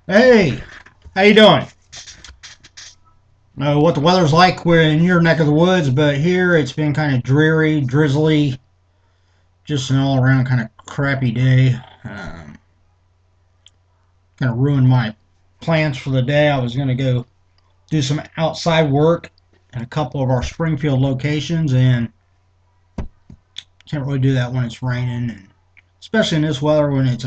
Hey, how you doing? I know what the weather's like we're in your neck of the woods, but here it's been kind of dreary, drizzly, just an all-around kind of crappy day. Kind of ruined my plans for the day. I was going to go do some outside work at a couple of our Springfield locations, and can't really do that when it's raining, and especially in this weather when it's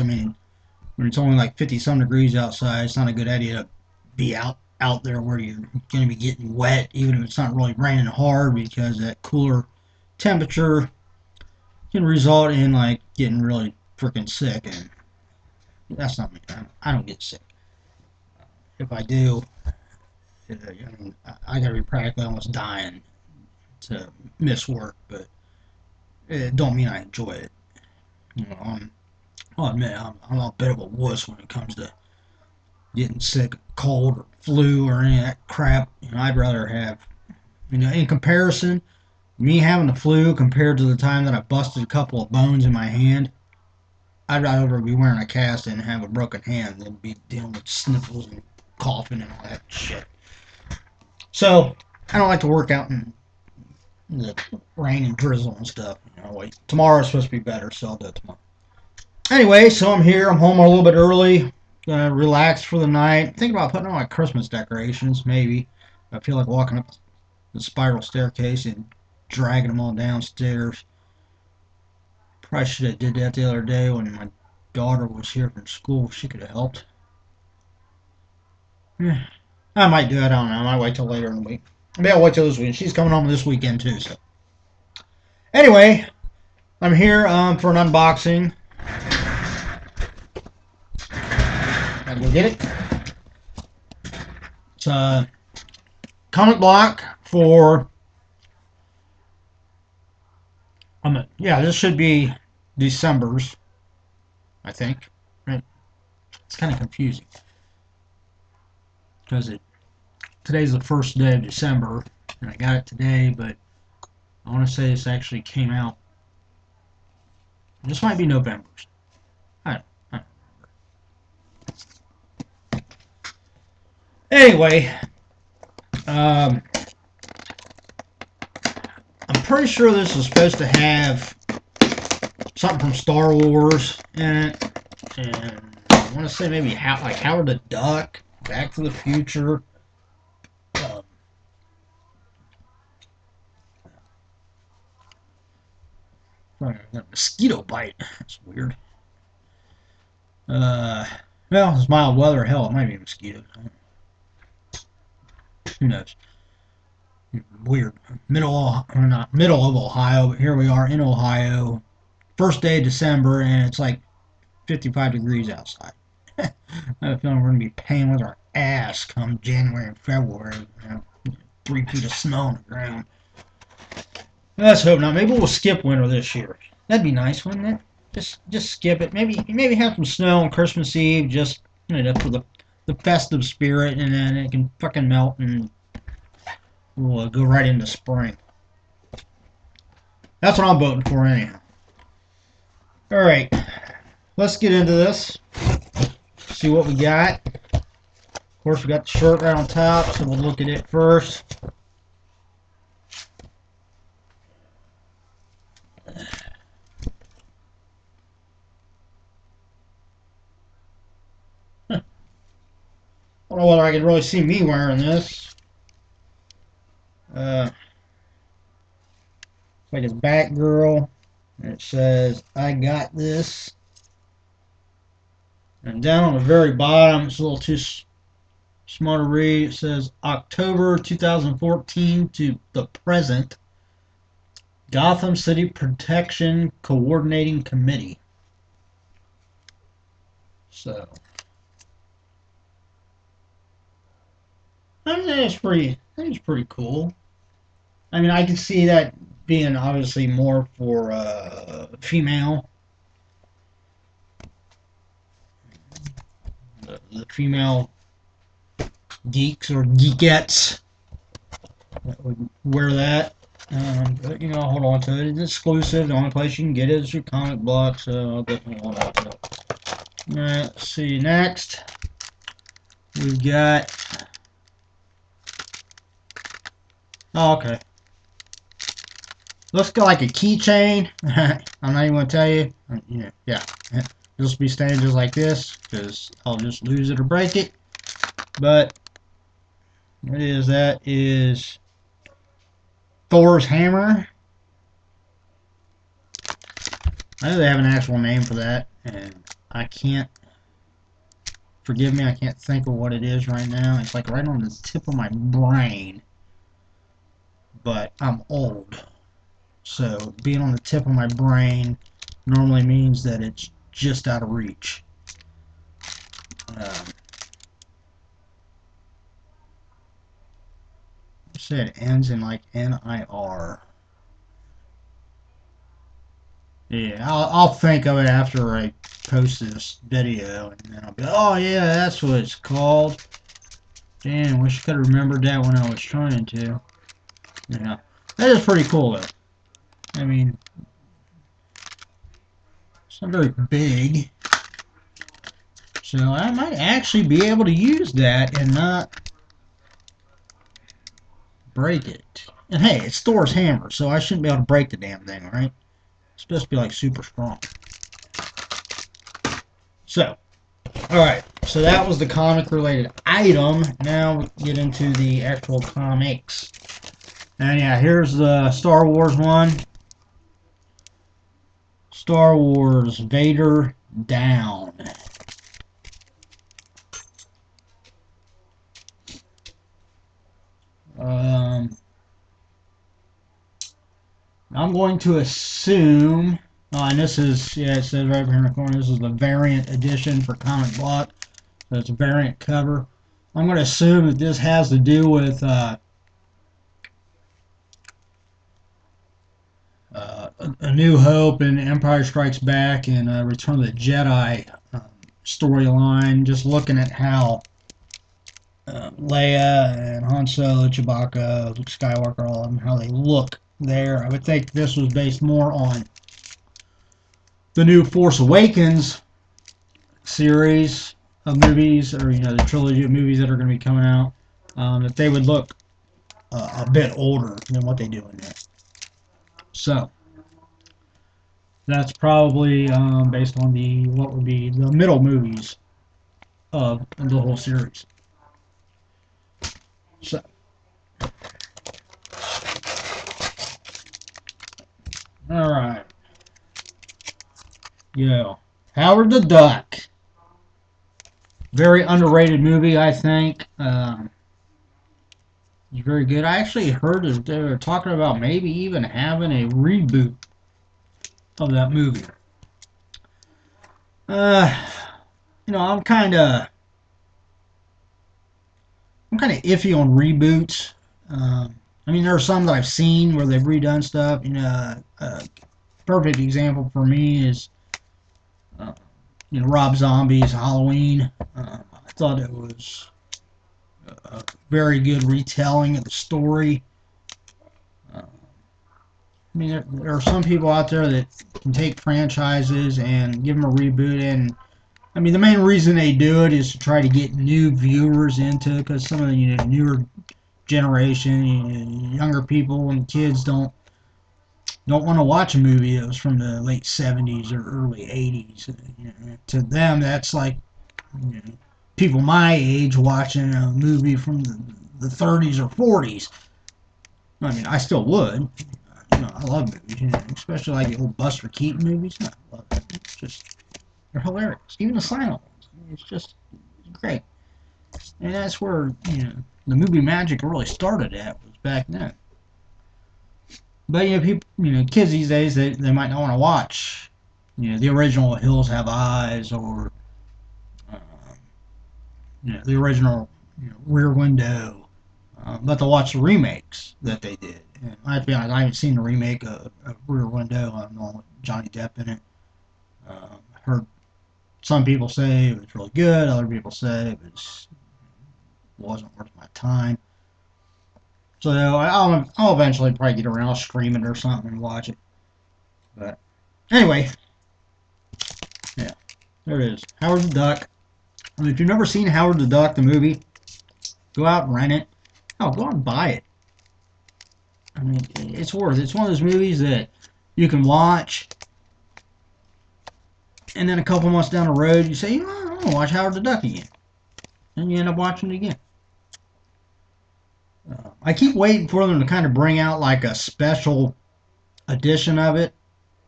only like 50 some degrees outside. It's not a good idea to be out there where you're going to be getting wet, even if it's not really raining hard, because that cooler temperature can result in like getting really freaking sick, and that's not me. I don't get sick. If I do, I gotta be practically almost dying to miss work, but it don't mean I enjoy it. You know, I'll admit I'm a bit of a wuss when it comes to getting sick, cold, or flu, or any of that crap. I'd rather have, in comparison, me having the flu compared to the time that I busted a couple of bones in my hand, I'd rather be wearing a cast and have a broken hand than be dealing with sniffles and coughing and all that shit. So I don't like to work out in the rain and drizzle and stuff. Wait, tomorrow's supposed to be better, so I'll do it tomorrow. Anyway, so I'm here. I'm home a little bit early. Gonna relax for the night. Think about putting on my Christmas decorations, maybe. I feel like walking up the spiral staircase and dragging them all downstairs. Probably should have did that the other day when my daughter was here from school. She could have helped. Yeah, I might do it. I don't know. I might wait till later in the week. Maybe I'll wait till this week. She's coming home this weekend too. So anyway, I'm here for an unboxing. Gotta go get it. It's a comic block for. Yeah, this should be December's, I think. Right? It's kind of confusing because today's the first day of December, and I got it today, but I want to say this actually came out. This might be November's. I don't Anyway, um, I'm pretty sure this is supposed to have something from Star Wars in it, and I want to say maybe like Howard the Duck, Back to the Future. Um, Mosquito bite. That's weird. Uh, well, it's mild weather. Hell, it might be a mosquito. Who knows? Weird. Not middle of Ohio, but here we are in Ohio. First day of December, and it's like 55 degrees outside. I have a feeling we're going to be paying with our ass come January and February. 3 feet of snow on the ground. Let's hope not. Maybe we'll skip winter this year. That'd be nice, wouldn't it? Just skip it. Maybe have some snow on Christmas Eve, just for the festive spirit, and then it can fucking melt and we'll go right into spring. That's what I'm voting for anyhow. All right, let's get into this. See what we got. Of course, we got the shirt right on top, so we'll look at it first. I don't know whether I can really see me wearing this. It's like it's Batgirl, and it says, "I got this." And down on the very bottom, it's a little too small to read. It says October 2014 to the present, Gotham City Protection Coordinating Committee. So, I think it's pretty cool. I mean, I can see that being obviously more for female, the female geeks or geekettes that would wear that. But hold on to it. It's exclusive. The only place you can get it is your comic book, so I'll definitely hold on to it. Alright, let's see next. we've got... Oh, okay. Looks like a keychain. I'm not even going to tell you. Yeah. This will be staying just like this, because I'll just lose it or break it. But what is that? Is Thor's hammer. I know they have an actual name for that, and I can't, forgive me, I can't think of what it is right now. It's like right on the tip of my brain. But I'm old. So being on the tip of my brain normally means that it's just out of reach. Say it ends in like NIR. Yeah, I'll think of it after I post this video, and then I'll be, oh yeah, that's what it's called. Damn, wish I could have remembered that when I was trying to. Yeah, that is pretty cool though. I mean, it's not very big, so I might actually be able to use that and not break it. And hey, it's Thor's hammer, so I shouldn't be able to break the damn thing, right? It's supposed to be like super strong. So, alright, so that was the comic related item. Now we get into the actual comics. And yeah, here's the Star Wars one. Star Wars Vader Down. I'm going to assume, and this is, yeah, it says right here in the corner, this is the variant edition for Comic Block. So it's a variant cover. I'm going to assume that this has to do with A New Hope and Empire Strikes Back and Return of the Jedi storyline. Just looking at how Leia and Han Solo, Chewbacca, Luke Skywalker, all of them, how they look there. I would think this was based more on the new Force Awakens series of movies, or the trilogy of movies that are going to be coming out. That they would look a bit older than what they do in there. So that's probably based on what would be the middle movies of the whole series. So, all right. Yeah. Howard the Duck. Very underrated movie, I think. It's very good. I actually heard that they were talking about maybe even having a reboot of that movie. Uh, I'm kind of iffy on reboots. I mean, there are some that I've seen where they've redone stuff. Perfect example for me is Rob Zombie's Halloween. I thought it was a very good retelling of the story. I mean, there are some people out there that can take franchises and give them a reboot, and I mean, the main reason they do it is to try to get new viewers into it, because some of the newer generation, younger people and kids don't want to watch a movie that was from the late 70s or early 80s. To them, that's like people my age watching a movie from the 30s or 40s. I mean, I still would. I love movies, especially like the old Buster Keaton movies. I love it. It's just, they're hilarious. Even the silent ones. It's just great. And that's where, the movie magic really started at, was back then. But, people, kids these days, they might not want to watch, the original Hills Have Eyes, or, the original, Rear Window. But they'll watch the remakes that they did. And I have to be honest, I haven't seen the remake of Rear Window. I don't know, with Johnny Depp in it. I heard some people say it was really good. Other people say it wasn't worth my time. So I'll eventually probably get around, I'll stream it or something and watch it. But anyway, yeah, there it is. Howard the Duck. I mean, if you've never seen Howard the Duck, the movie, go out and rent it. Oh, go out and buy it. I mean, it's worth it. It's one of those movies that you can watch, and then a couple months down the road, you say, I want to watch Howard the Duck again. And you end up watching it again. I keep waiting for them to kind of bring out like a special edition of it,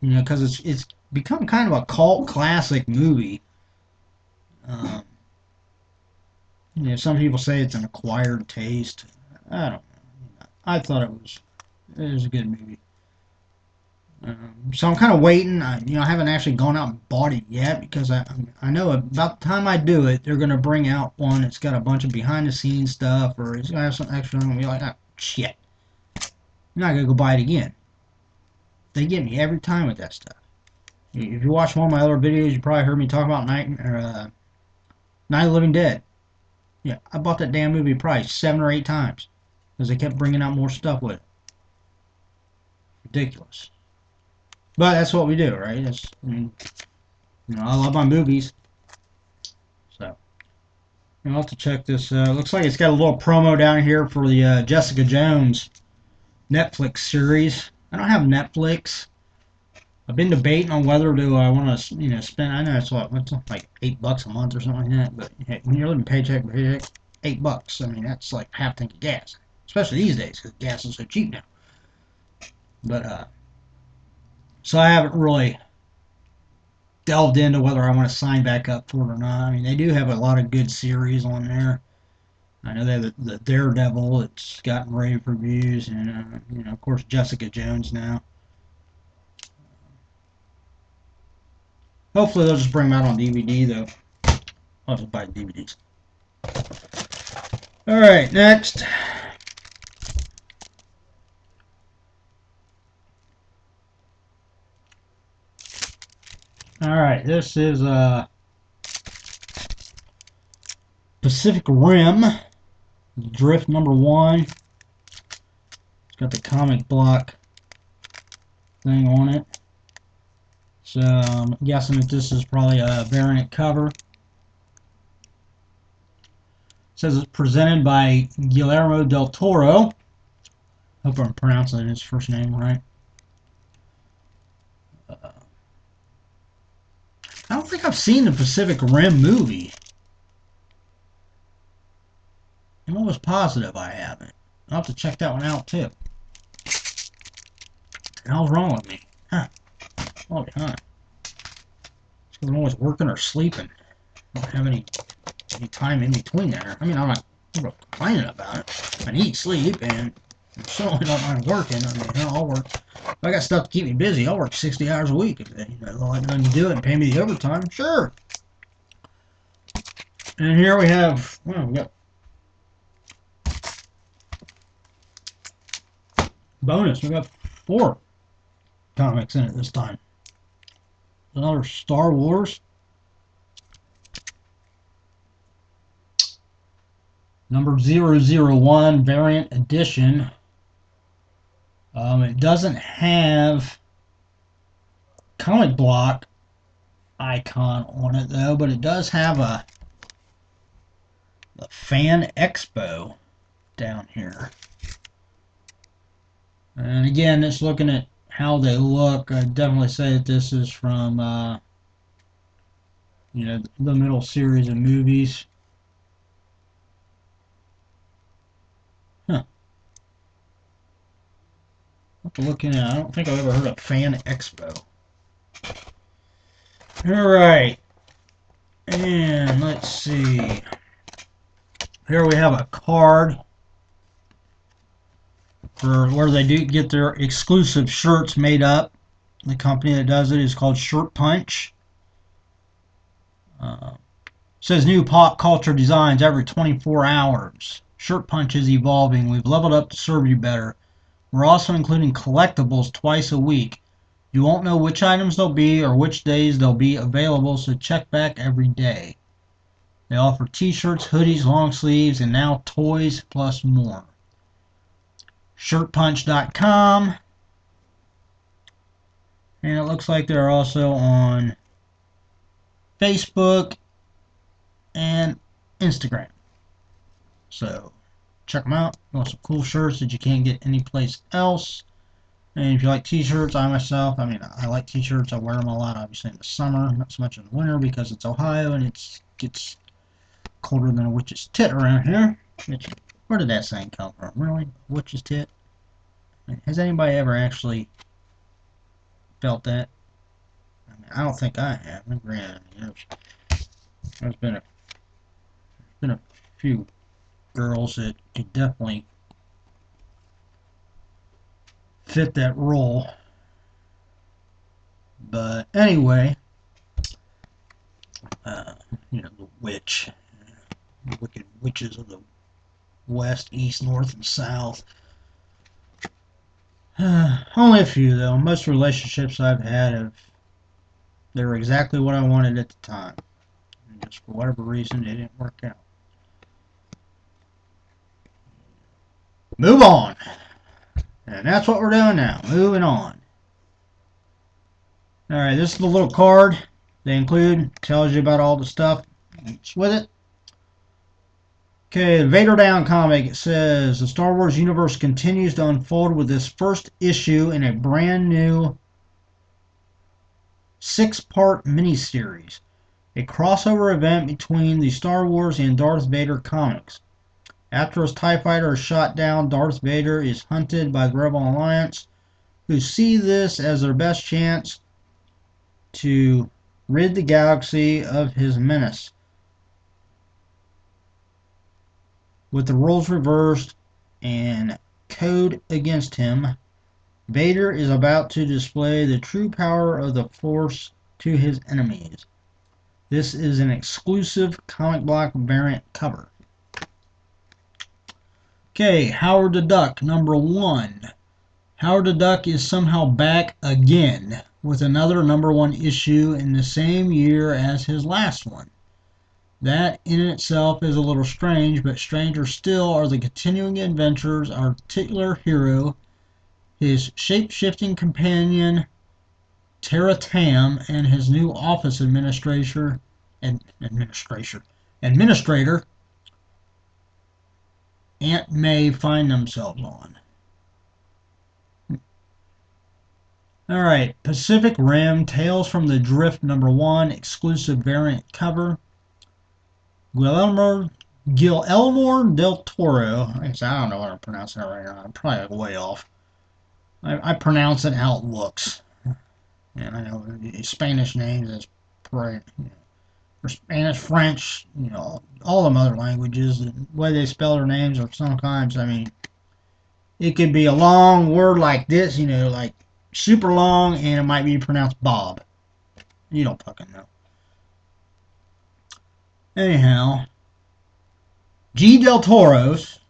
because it's become kind of a cult classic movie. Um, some people say it's an acquired taste. I don't know. I thought it was a good movie. So I'm kind of waiting. I haven't actually gone out and bought it yet because I know about the time I do it, they're going to bring out one that's got a bunch of behind the scenes stuff, or it's going to have some extra. I'm going to be like, oh, shit. I'm not going to go buy it again. They get me every time with that stuff. If you watch one of my other videos, you probably heard me talk about Night of the Living Dead. Yeah, I bought that damn movie probably 7 or 8 times because they kept bringing out more stuff with it. Ridiculous. But that's what we do, right? I love my movies. So, I'll have to check this. Looks like it's got a little promo down here for the Jessica Jones Netflix series. I don't have Netflix. I've been debating on whether to I want to spend. I know it's like $8 a month or something like that. But hey, when you're living paycheck to paycheck, $8. I mean that's like half tank of gas, especially these days because gas is so cheap now. But so I haven't really delved into whether I want to sign back up for it or not. I mean they do have a lot of good series on there. I know they have the Daredevil. It's gotten rave reviews, and of course Jessica Jones now. Hopefully they'll just bring them out on DVD though. I'll just buy DVDs. All right, next. All right, this is Pacific Rim Drift #1. It's got the comic block thing on it. So I'm guessing that this is probably a variant cover. It says it's presented by Guillermo del Toro. Hope I'm pronouncing his first name right. I don't think I've seen the Pacific Rim movie. I'm almost positive I haven't. I'll have to check that one out too. What the hell's wrong with me? Huh. Oh, huh. It's because I'm always working or sleeping. I don't have any time in between there. I mean, I'm not complaining about it. I need sleep, and I certainly don't mind working. I mean, I'll work. If I got stuff to keep me busy, I'll work 60 hours a week. If they'll let me do it and pay me the overtime, sure. And here we have, well, we got bonus. We got 4 comics in it this time. Another Star Wars. Number 001 variant edition. It doesn't have comic block icon on it though, but it does have a fan expo down here. And again, just looking at how they look, I'd definitely say that this is from the middle series of movies. Huh. I'll have to look in it. I don't think I've ever heard of Fan Expo. Alright. And let's see. Here we have a card for where they do get their exclusive shirts made up. The company that does it is called Shirt Punch. Says new pop culture designs every 24 hours. Shirt Punch is evolving. We've leveled up to serve you better. We're also including collectibles twice a week. You won't know which items they'll be or which days they'll be available, so check back every day. They offer t-shirts, hoodies, long sleeves, and now toys plus more. Shirtpunch.com. And it looks like they're also on Facebook and Instagram. So check them out. Got some cool shirts that you can't get anyplace else. And if you like t-shirts, I like t-shirts. I wear them a lot, obviously, in the summer, not so much in the winter because it's Ohio and it gets colder than a witch's tit around here. Where did that saying come from? Really? Witch's tit? Has anybody ever actually felt that? I don't think I have. Granted, there's been a few girls that could definitely fit that role. But anyway, the witch, the wicked witches of the west, east, north, and south. Only a few, though. Most relationships I've had they were exactly what I wanted at the time. And just for whatever reason, it didn't work out. Move on. And that's what we're doing now. Moving on. Alright, this is the little card they include. Tells you about all the stuff that's with it. Okay, the Vader Down comic. It says the Star Wars universe continues to unfold with this first issue in a brand new 6-part miniseries. A crossover event between the Star Wars and Darth Vader comics. After his TIE fighter is shot down, Darth Vader is hunted by the Rebel Alliance, who see this as their best chance to rid the galaxy of his menace. With the roles reversed and code against him, Vader is about to display the true power of the Force to his enemies. This is an exclusive comic block variant cover. Okay, Howard the Duck, number 1. Howard the Duck is somehow back again with another number 1 issue in the same year as his last one. That in itself is a little strange, but stranger still are the continuing adventures of our titular hero, his shape-shifting companion Tara Tam, and his new office administrator Aunt May find themselves on. Alright, Pacific Rim, Tales from the Drift number 1, exclusive variant cover. Guillermo del Toro. I don't know what I'm pronouncing it right now. I'm probably way off. I pronounce it how it looks. And I know Spanish names is or Spanish, French, all them other languages. The way they spell their names are sometimes, it could be a long word like this, like super long, and it might be pronounced Bob. You don't fucking know. Anyhow, G. Del Toro's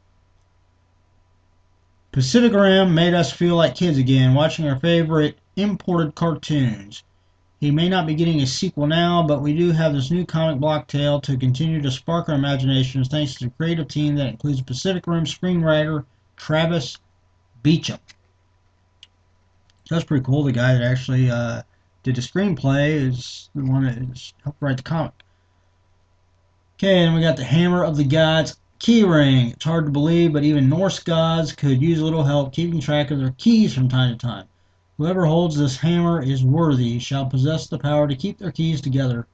Pacific Rim made us feel like kids again, watching our favorite imported cartoons. He may not be getting a sequel now, but we do have this new comic block tale to continue to spark our imaginations thanks to the creative team that includes Pacific Rim screenwriter Travis Beacham. So that's pretty cool. The guy that actually did the screenplay is the one that helped write the comic. Okay, and we got the Hammer of the Gods keyring. It's hard to believe, but even Norse gods could use a little help keeping track of their keys from time to time. Whoever holds this hammer is worthy, shall possess the power to keep their keys together.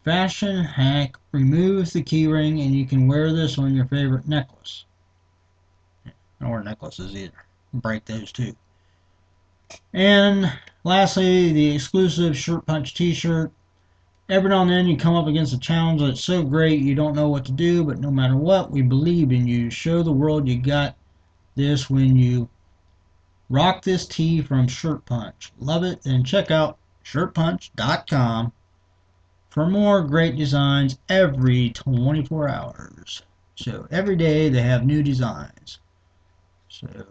Fashion hack removes the keyring, and you can wear this on your favorite necklace. I don't wear necklaces either. Break those too. And lastly, the exclusive Shirt Punch t-shirt. Every now and then you come up against a challenge that's so great you don't know what to do, but no matter what, we believe in you. Show the world you got this when you rock this tee from Shirt Punch. Love it, and check out shirtpunch.com for more great designs every 24 hours. So every day they have new designs. So if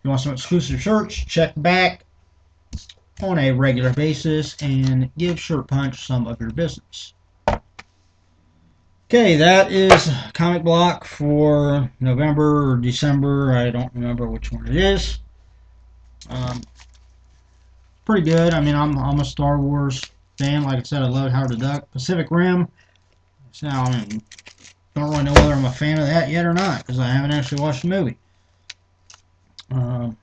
you want some exclusive shirts, check back on a regular basis and give Shirt Punch some of your business. Okay, that is comic block for November or December. I don't remember which one it is. Pretty good. I'm a Star Wars fan. Like I said, I love Howard the Duck. Pacific Rim. So I mean, don't really know whether I'm a fan of that yet or not because I haven't actually watched the movie. Um,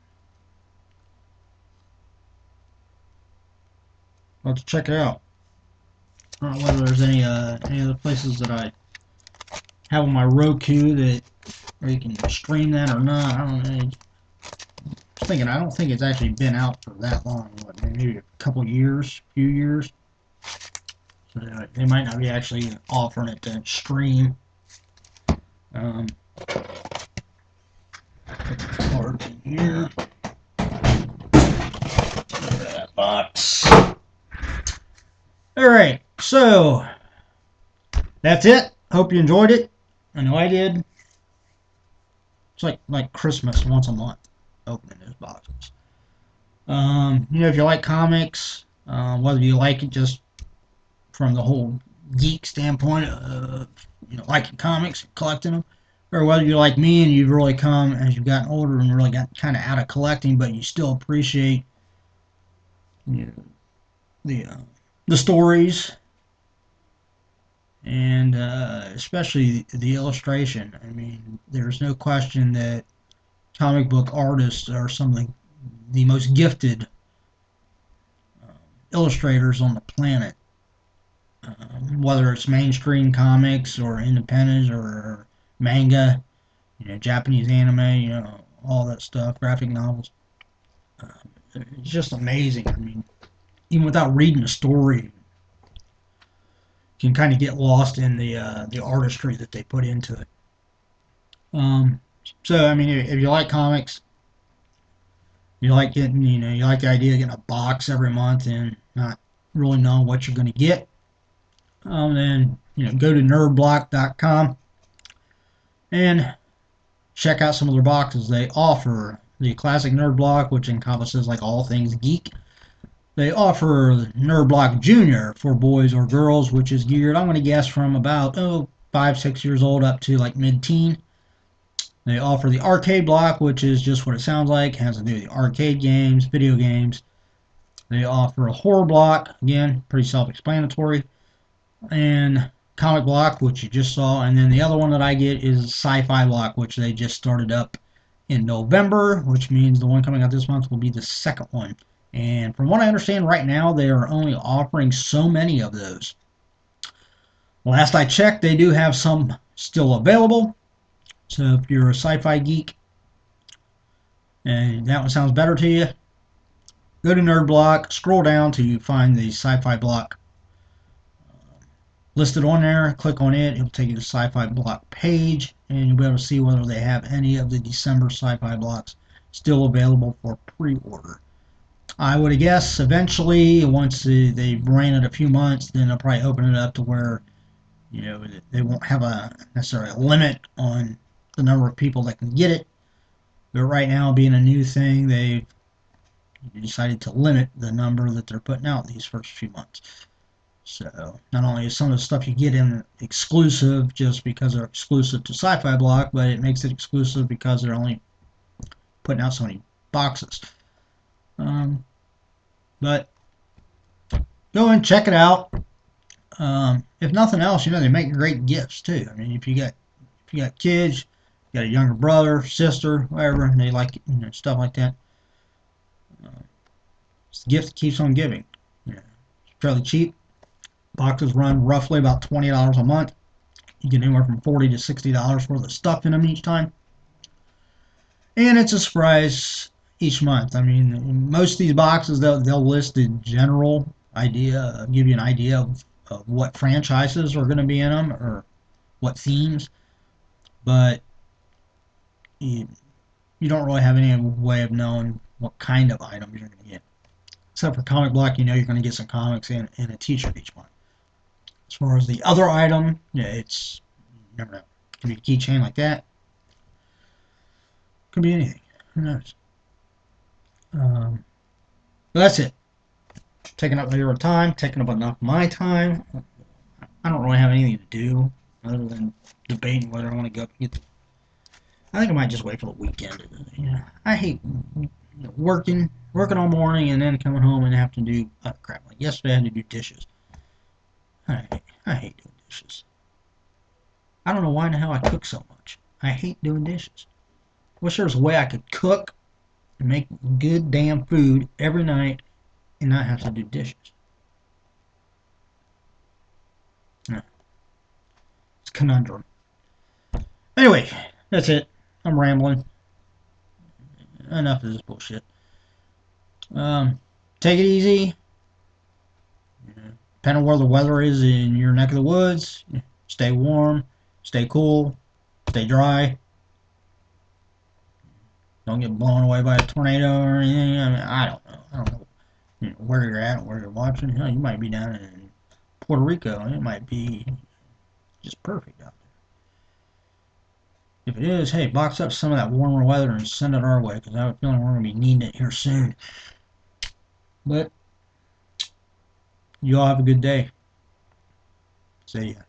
I'll have to check it out. I don't know whether there's any other places that I have on my Roku that where you can stream that or not. I don't know. I was thinking, I don't think it's actually been out for that long. What, maybe a couple years, few years. So they might not be actually offering it to stream. Put the cards in here. That box. Alright, so that's it. Hope you enjoyed it. I know I did. It's like Christmas once a month, opening those boxes. If you like comics, whether you like it just from the whole geek standpoint of liking comics, collecting them, or whether you're like me and you've really come as you've gotten older and really got kind of out of collecting, but you still appreciate you know, the stories and especially the illustration. I mean, there's no question that comic book artists are some of the most gifted illustrators on the planet. Whether it's mainstream comics or independent or manga, Japanese anime, all that stuff, graphic novels. It's just amazing. I mean, even without reading the story, you can kind of get lost in the artistry that they put into it. So I mean, if you like comics, you like getting, you like the idea of getting a box every month and not really knowing what you're going to get, then go to nerdblock.com and check out some of their boxes. They offer the classic Nerd Block, which encompasses like all things geek. They offer Nerd Block Junior for boys or girls, which is geared, I'm going to guess, from about 5, 6 years old up to like mid-teen. They offer the Arcade Block, which is just what it sounds like, has to do with the arcade games, video games. They offer a Horror Block, again, pretty self-explanatory, and Comic Block, which you just saw, and then the other one that I get is Sci-Fi Block, which they just started up in November, which means the one coming out this month will be the second one. And from what I understand right now, they are only offering so many of those. Last I checked, they do have some still available. So if you're a sci-fi geek and that one sounds better to you, go to Nerd Block, scroll down till you find the Sci-Fi Block listed on there, click on it, it'll take you to the Sci-Fi Block page, and you'll be able to see whether they have any of the December Sci-Fi Blocks still available for pre-order. I would guess eventually, once they ran it a few months, then they'll probably open it up to where they won't have necessarily a limit on the number of people that can get it. But right now, being a new thing, they've decided to limit the number that they're putting out these first few months. So not only is some of the stuff you get in exclusive just because they're exclusive to Sci-Fi Block, but it makes it exclusive because they're only putting out so many boxes. But go and check it out. If nothing else, they make great gifts too. I mean, if you got kids, you got a younger brother, sister, whatever, and they like stuff like that. It's the gift that keeps on giving. It's fairly cheap. Boxes run roughly about $20 a month. You get anywhere from $40 to $60 worth of stuff in them each time. And it's a surprise each month. I mean, most of these boxes, they'll list the general idea, give you an idea of what franchises are going to be in them or what themes, but you don't really have any way of knowing what kind of items you're going to get. Except for Comic Block, you're going to get some comics and a t-shirt each month. As far as the other item, it's, you never know. It could be a keychain like that. Could be anything. Who knows? But that's it. Taking up your time, taking up enough of my time. I don't really have anything to do other than debating whether I want to go up and get I think I might just wait for the weekend. I hate working Working all morning and then coming home and have to do crap. Like yesterday, I had to do dishes. I hate doing dishes. I don't know why in the hell I cook so much. I hate doing dishes. Wish there was a way I could cook and make good damn food every night and not have to do dishes. Yeah, it's a conundrum. Anyway, that's it. I'm rambling. Enough of this bullshit. Take it easy. Depending on where the weather is in your neck of the woods, stay warm, stay cool, stay dry. Don't get blown away by a tornado or anything. I mean, I don't know. I don't know, where you're at and where you're watching. Hell, you might be down in Puerto Rico and it might be just perfect out there. If it is, hey, box up some of that warmer weather and send it our way because I have a feeling we're going to be needing it here soon. But you all have a good day. See ya.